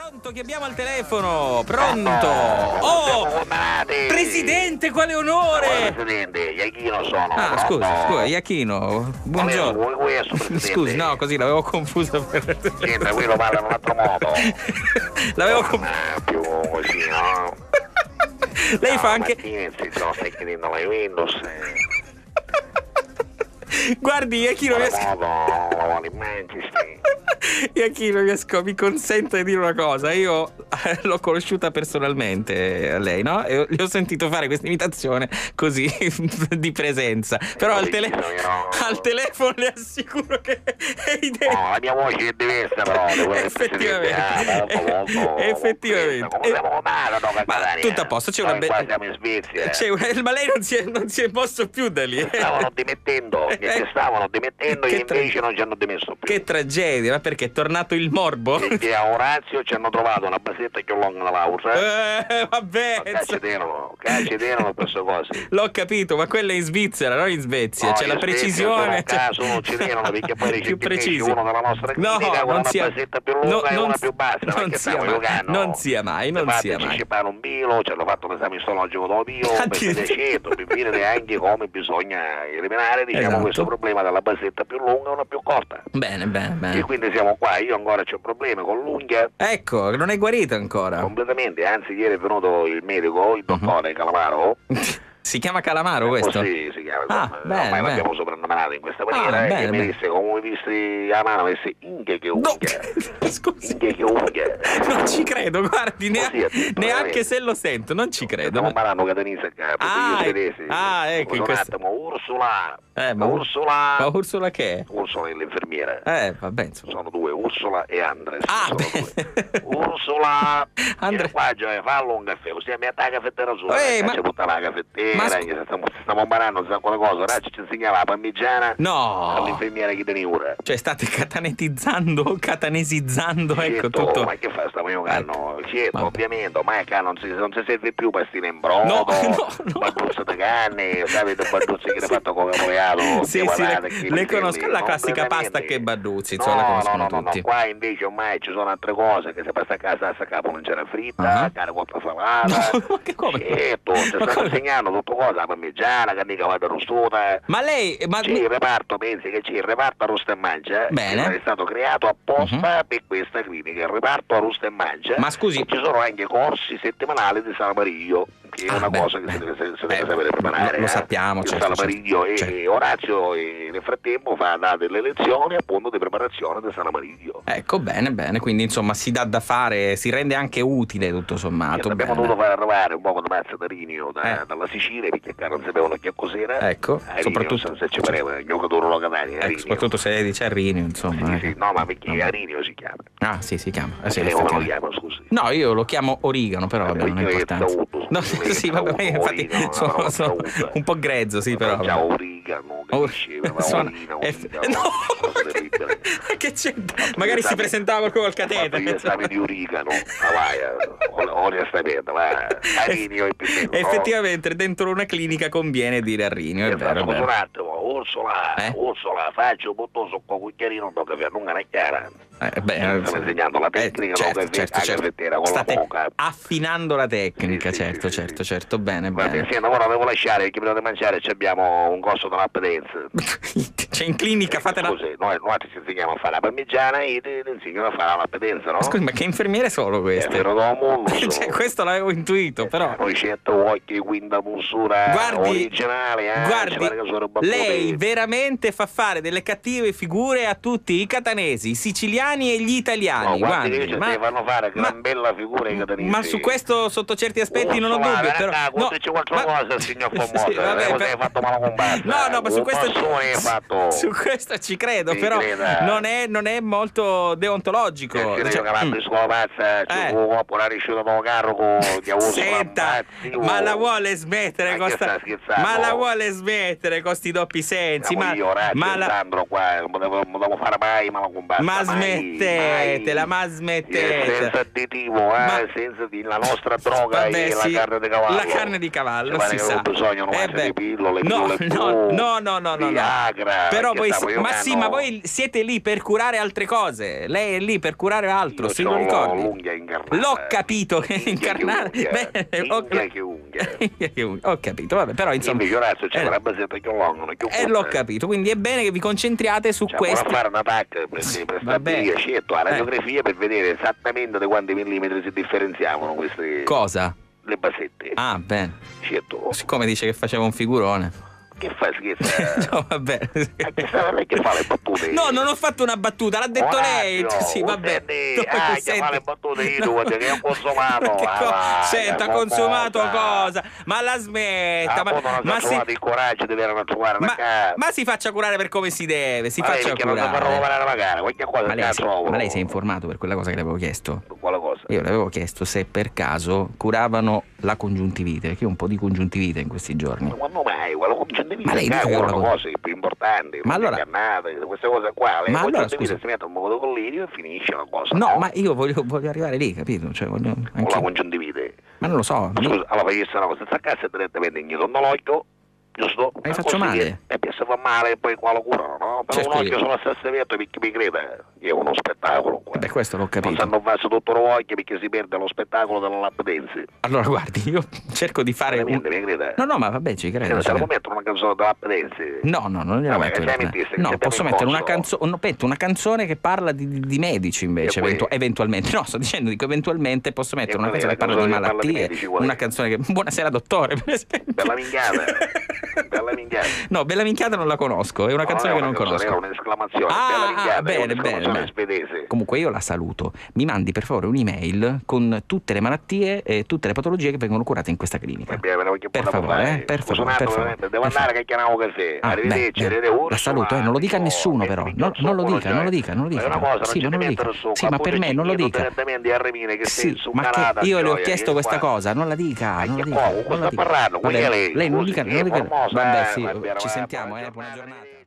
Pronto, chi abbiamo al telefono? Pronto? Oh, Presidente, quale onore! Presidente, Iachino sono. Ah, scusa, Iachino, buongiorno. Questo, Presidente. Scusi, no, così l'avevo confuso per... Niente, qui lo parla in un altro modo. L'avevo confuso. Più così, no? Lei fa anche... Martinez, se lo stai chiedendo la Windows. Guardi, Iachino, mi consente di dire una cosa. Io l'ho conosciuta personalmente, lei, no? E gli ho sentito fare questa imitazione così di presenza. Però al telefono le assicuro che è idea. No, la mia voce è diversa, però. Effettivamente. Ma tutto a posto, c'è una bella... Siamo in Svezia. Ma lei non si è mosso più da lì. Stavano dimettendo, e invece non ci hanno dimesso più. Che tragedia, ma perché è tornato il morbo? Perché a Orazio ci hanno trovato una basetta più lunga dell'autra. Vabbè. Cacceterano queste cose. L'ho capito, ma quella è in Svizzera, non in Svezia. No, c'è la precisione. A caso non ci dicono perché poi più precisi. Uno della nostra clinica con una basetta più lunga e una più bassa. Non sia mai. Ci fanno un bilo, ci hanno fatto l'esame istologico del bilo, per vedere anche come bisogna eliminare, questo problema della basetta più lunga e una più corta. Bene. E quindi siamo qua, io ancora c'ho problemi con l'unghia. Ecco, non è guarita ancora. Completamente, anzi ieri è venuto il medico, il dottore Calamaro. Si chiama Calamaro questo? Sì, si chiama. Bene. L'abbiamo soprannominato in questa maniera. E mi disse, come visti a mano, mi disse, inche che unghia. Scusi. Inche che unghia. Non ci credo, guardi, neanche se lo sento, non ci credo. Stiamo parlando catanese a capo, io svedese. Ecco, in questo... un attimo, Ursula. Ma Ursula che è? Ursula è l'infermiera. Vabbè, insomma. Sono due, Ursula e Andres. Ursula. Andres. Qua fallo un caffè, così mi attacca la caffettera sua. C'è tutta la caffettera. Stiamo imparando quelle cose. Ora ci insegnava la parmigiana. No. All'infermiera che teni ora. Cioè state catanesizzando, ecco tutto. Ma che fa? Stiamo giocando. Certo, ovviamente, ormai non si serve più pastine in brodo. No. Barduzze di canne, sapete barduzze che ne fatto con caporeato. Sì, le conosco, la classica pasta che barduzzi, la conoscono tutti. No, qua invece ormai ci sono altre cose, che se passa a casa a capo non c'era fritta, cara con la salata. Ma che come? Certo, ci stanno insegnando tutto cosa, la parmigiana, che mica vada rostuta. Ma lei... C'è il reparto, pensi che c'è il reparto Arrosta e Mangia. Bene. Che è stato creato apposta per questa clinica, il reparto Arrosta e Mangia. Ma scusi... Ci sono anche corsi settimanali di Salamarillo, che è una cosa che si deve sapere preparare. Lo sappiamo, certo. Salamarillo e Orazio nel frattempo fa delle lezioni appunto di preparazione del Salamarillo. Ecco, bene, quindi insomma si dà da fare, si rende anche utile tutto sommato. Abbiamo dovuto far arrivare un po' di mazza da Rinio dalla Sicilia, perché non sapevano che cos'era. Ecco, soprattutto se ci pareva il giocatore locale. Soprattutto se dice a Rinio, insomma. Sì, no, ma perché a Rinio si chiama. Ah, sì, si chiama. Come lo chiamo, scusi? No, io lo chiamo origano, però vabbè, non è importante. No, sì, vabbè, infatti sono un po' grezzo, sì, però. Ciao origano, che c'è? Magari si presentava col catetere. Esame di origano, onestamente, a Rinio è più bello. Effettivamente dentro una clinica conviene dire a Rinio, è vero. Un attimo, Ursula, faccio un bottone su quel cucchiarino, non caffè, non è chiara. Stiamo insegnando la tecnica, certo. State affinando la tecnica, certo, bene. Ora devo lasciare perché prima di mangiare abbiamo un corso di lap dance. C'è in clinica, fate la... Scusi, noi ci insegniamo a fare la parmigiana e ti insegnano a fare la lap dance, no? Scusi, ma che infermiere sono queste? Questo l'avevo intuito, però... Poi certo occhi, quinta mussura originale. Guardi, lei veramente fa fare delle cattive figure a tutti i catanesi, i siciliani e gli italiani. Guardi, fanno fare gran bella figura i catanesi. Ma su questo, sotto certi aspetti, non ho dubbio, però... Cosa, signor Formosa, hai fatto male con basta. No, ma su questo ci credo, però non è molto deontologico. Io cavallo scuola pazza, la riuscita del carro con senta, ma la vuole smettere con sti doppi sensi? Sandro qua, non devo fare mai male con basta. smettetela, ma smettetela. Senza additivo, senza la nostra droga e sì, la carne di cavallo. La carne di cavallo, si sa. Non bisogna di pillole, no. Viagra. Però voi ma voi siete lì per curare altre cose. Lei è lì per curare altro, se lo ricordi? L'unghia incarnata. L'ho capito che incarnata. Ho capito, vabbè, però insomma. L'ho capito, quindi è bene che vi concentriate su questo. Fare una PAC per stabilire, certo, la radiografia per vedere esattamente da quanti millimetri si differenziavano queste. Cosa? Le basette. Ah, bene. Certo. Siccome dice che faceva un figurone. Che fai scherzo? No, vabbè. Che fa le battute? No, non ho fatto una battuta, l'ha detto lei. Sì, vabbè. Che fa le battute io, che è un consumato. Senta, consumato cosa? Ma la smetta. Ma il coraggio di avere una trovare una casa. Ma si faccia curare per come si deve, si faccia curare. Ma lei si è informato per quella cosa che le avevo chiesto? Quale cosa? Io le avevo chiesto se per caso curavano la congiuntivite, perché io ho un po' di congiuntivite in questi giorni. Ma quando mai? Quella congiuntivite ma lei dice che sono cose più importanti, ma allora, queste cose qua, ma allora scusa, si mette un modo con l'ilio e finisce la cosa. No, ma io voglio arrivare lì, capito? Cioè, voglio con la congiuntivite. Ma non lo so. Ma scusa, allora fai una cosa, sta casa direttamente in secondo l'occhio, giusto? Ma faccio male? E se fa male poi qua lo curano, no? Per un occhio sono stesso evento perché mi crede, io è uno spettacolo qua. Beh, questo l'ho capito. Non sanno farsi tutto l'occhio perché si perde lo spettacolo della lap dance. Allora guardi, io cerco di fare mi crede. No, ma vabbè, ci credo. Se non metto una canzone della lap dance. No, non gliela metto. No, posso mettere una canzone che parla di medici invece, eventualmente. No, sto dicendo, dico eventualmente posso mettere una canzone che parla di malattie, una canzone che buonasera dottore, per esempio. Bella minchiata. Bella minchiata. No, Bella minchiata non la conosco, è una canzone che non conosco. È un'esclamazione. Bene. Comunque io la saluto. Mi mandi per favore un'email con tutte le malattie e tutte le patologie che vengono curate in questa clinica. Per favore, per favore. Devo andare che chiamiamo così. Arrivederci, la saluto, non lo dica a nessuno però. Non lo dica. Sì, ma non lo dica. Sì, ma per me non lo dica. Sì, ma che io le ho chiesto questa cosa, non la dica. Sta parlando, lei non dica. Vabbè, sì, ci sentiamo, buona giornata.